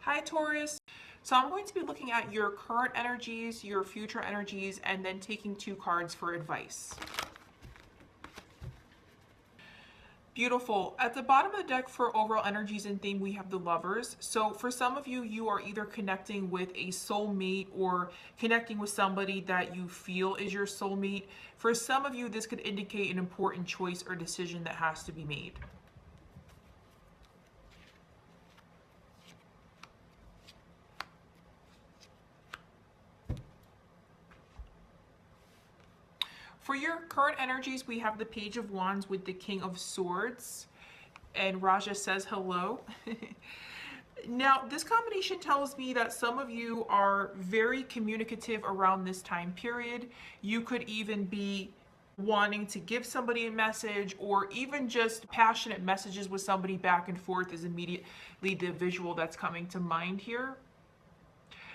Hi Taurus. So I'm going to be looking at your current energies, your future energies, and then taking 2 cards for advice. Beautiful. At the bottom of the deck for overall energies and theme, we have the Lovers. So for some of you, you are either connecting with a soulmate or connecting with somebody that you feel is your soulmate. For some of you, this could indicate an important choice or decision that has to be made. For your current energies, we have the Page of Wands with the King of Swords. And Raja says hello. Now, this combination tells me that some of you are very communicative around this time period. You could even be wanting to give somebody a message, or even just passionate messages with somebody back and forth is immediately the visual that's coming to mind here.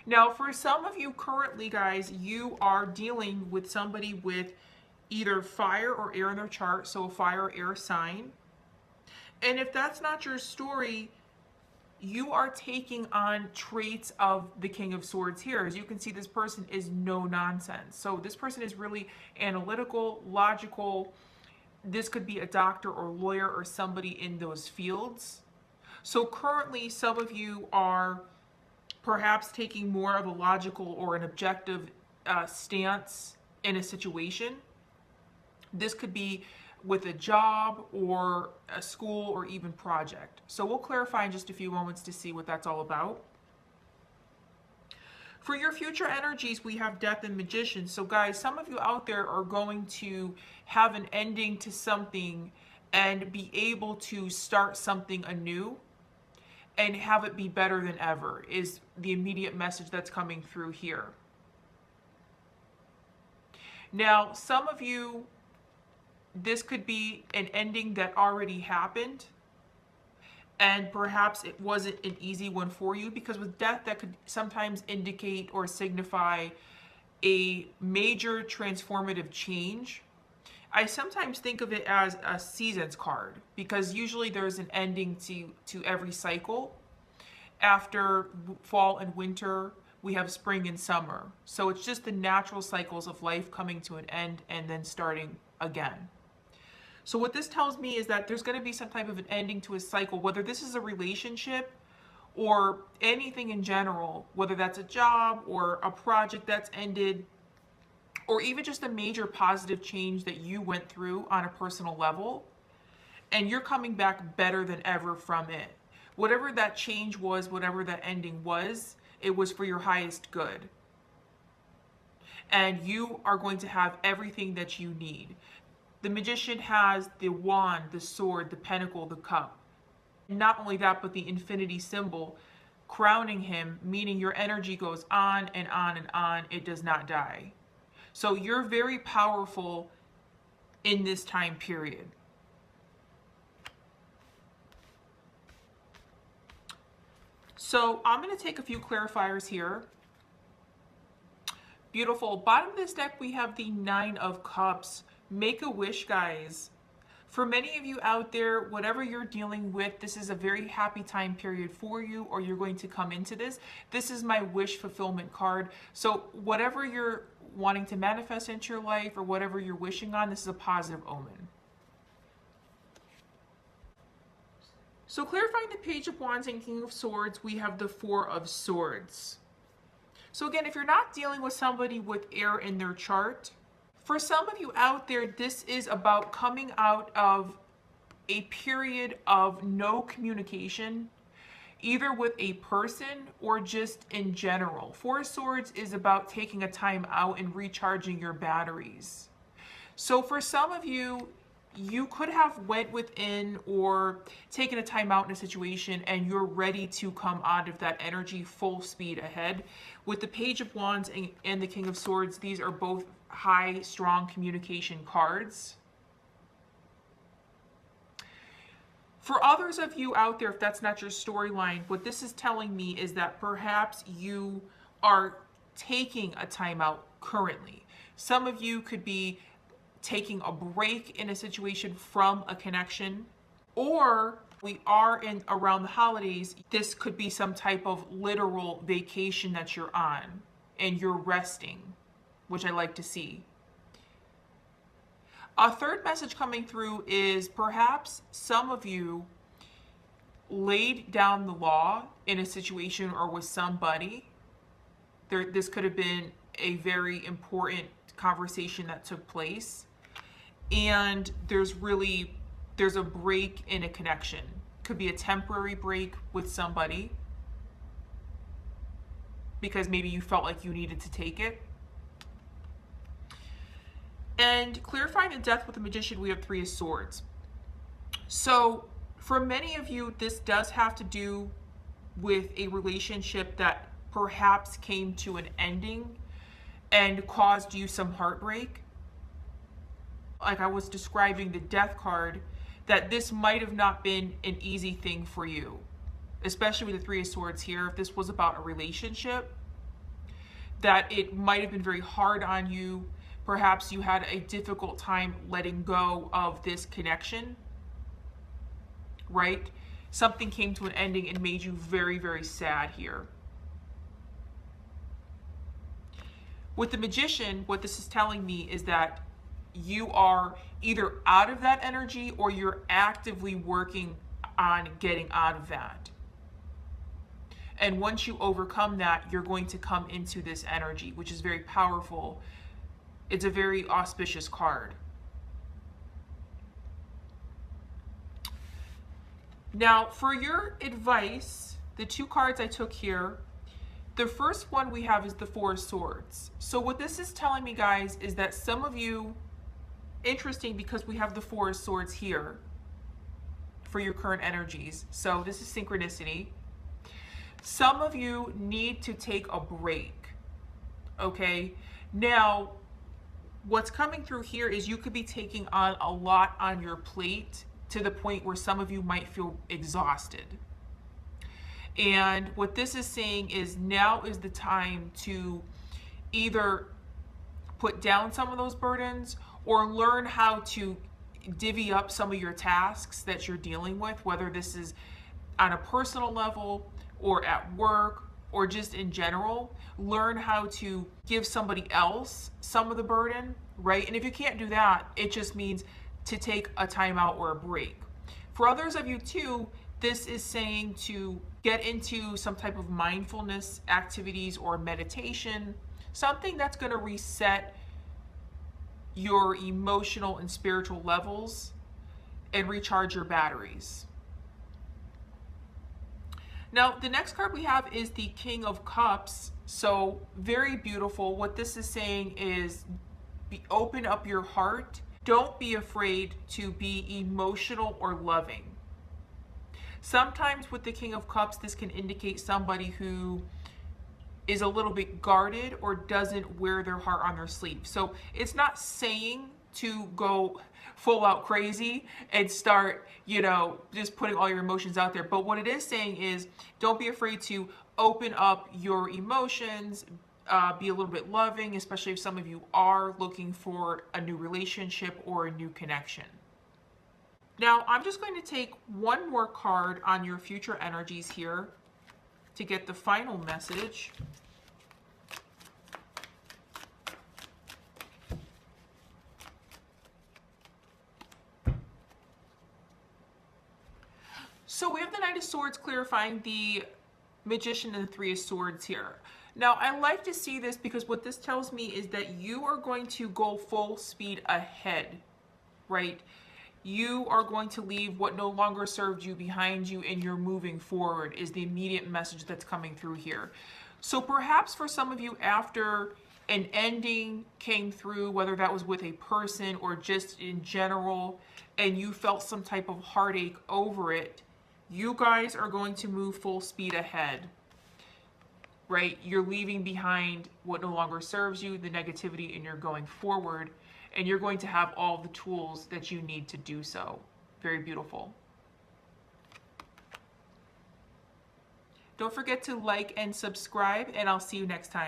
Now, for some of you currently, guys, you are dealing with somebody with either fire or air in their chart, so a fire or air sign. And if that's not your story, you are taking on traits of the King of Swords here. As you can see, this person is no nonsense. So this person is really analytical, logical. This could be a doctor or lawyer or somebody in those fields. So currently, some of you are perhaps taking more of a logical or an objective stance in a situation. This could be with a job or a school or even project. So we'll clarify in just a few moments to see what that's all about. For your future energies, we have Death and Magician. So guys, some of you out there are going to have an ending to something and be able to start something anew and have it be better than ever, is the immediate message that's coming through here. Now, some of you, this could be an ending that already happened, and perhaps it wasn't an easy one for you, because with death, that could sometimes indicate or signify a major transformative change. I sometimes think of it as a seasons card, because usually there's an ending to every cycle. After fall and winter, we have spring and summer. So it's just the natural cycles of life coming to an end and then starting again. So what this tells me is that there's going to be some type of an ending to a cycle, whether this is a relationship or anything in general, whether that's a job or a project that's ended, or even just a major positive change that you went through on a personal level, and you're coming back better than ever from it. Whatever that change was, whatever that ending was, it was for your highest good. And you are going to have everything that you need. The Magician has the wand, the sword, the pentacle, the cup. And not only that, but the infinity symbol crowning him, meaning your energy goes on and on and on. It does not die. So you're very powerful in this time period. So I'm going to take a few clarifiers here. Beautiful. Bottom of this deck, we have the Nine of Cups. Make a wish, guys. For many of you out there, whatever you're dealing with, this is a very happy time period for you, or you're going to come into this. This is my wish fulfillment card. So whatever you're wanting to manifest into your life, or whatever you're wishing on, this is a positive omen. So clarifying the Page of Wands and King of Swords, we have the Four of Swords. So again, if you're not dealing with somebody with air in their chart, for some of you out there, this is about coming out of a period of no communication, either with a person or just in general. Four of Swords is about taking a time out and recharging your batteries. So for some of you, you could have went within or taken a time out in a situation and you're ready to come out of that energy full speed ahead. With the Page of Wands and the King of Swords, these are both high, strong communication cards. For others of you out there, if that's not your storyline, what this is telling me is that perhaps you are taking a time out currently. Some of you could be taking a break in a situation from a connection, or We are in around the holidays. This could be some type of literal vacation that you're on and you're resting, which I like to see. A third message coming through is perhaps some of you laid down the law in a situation or with somebody. This could have been a very important conversation that took place, and there's a break in a connection. Could be a temporary break with somebody because maybe you felt like you needed to take it. And clarifying the death with the Magician, we have Three of Swords. So for many of you, this does have to do with a relationship that perhaps came to an ending and caused you some heartbreak. Like I was describing the Death card, that this might have not been an easy thing for you, especially with the Three of Swords here. If this was about a relationship, that it might have been very hard on you. Perhaps you had a difficult time letting go of this connection, right? Something came to an ending and made you very, very sad here. With the Magician, what this is telling me is that you are either out of that energy or you're actively working on getting out of that. And once you overcome that, you're going to come into this energy, which is very powerful. It's a very auspicious card. Now, for your advice, the two cards I took here, the first one we have is the Four of Swords. So what this is telling me, guys, is that some of you, interesting because we have the Four of Swords here for your current energies. So this is synchronicity. Some of you need to take a break, okay? Now, what's coming through here is you could be taking on a lot on your plate to the point where some of you might feel exhausted. And what this is saying is now is the time to either put down some of those burdens or learn how to divvy up some of your tasks that you're dealing with, whether this is on a personal level or at work or just in general. Learn how to give somebody else some of the burden, right? And if you can't do that, it just means to take a timeout or a break. For others of you too, this is saying to get into some type of mindfulness activities or meditation, something that's going to reset your emotional and spiritual levels and recharge your batteries. Now, the next card we have is the King of Cups. So very beautiful. What this is saying is open up your heart. Don't be afraid to be emotional or loving. Sometimes with the King of Cups, this can indicate somebody who is a little bit guarded or doesn't wear their heart on their sleeve. So it's not saying to go full out crazy and start, just putting all your emotions out there. But what it is saying is don't be afraid to open up your emotions, be a little bit loving, especially if some of you are looking for a new relationship or a new connection. Now, I'm just going to take one more card on your future energies here to get the final message. So we have the Knight of Swords clarifying the Magician and the Three of Swords here. Now, I like to see this because what this tells me is that you are going to go full speed ahead, right? You are going to leave what no longer served you behind you and you're moving forward is the immediate message that's coming through here. So perhaps for some of you, after an ending came through, whether that was with a person or just in general, and you felt some type of heartache over it, you guys are going to move full speed ahead, right? You're leaving behind what no longer serves you, the negativity, and you're going forward, and you're going to have all the tools that you need to do so. Very beautiful. Don't forget to like and subscribe, and I'll see you next time.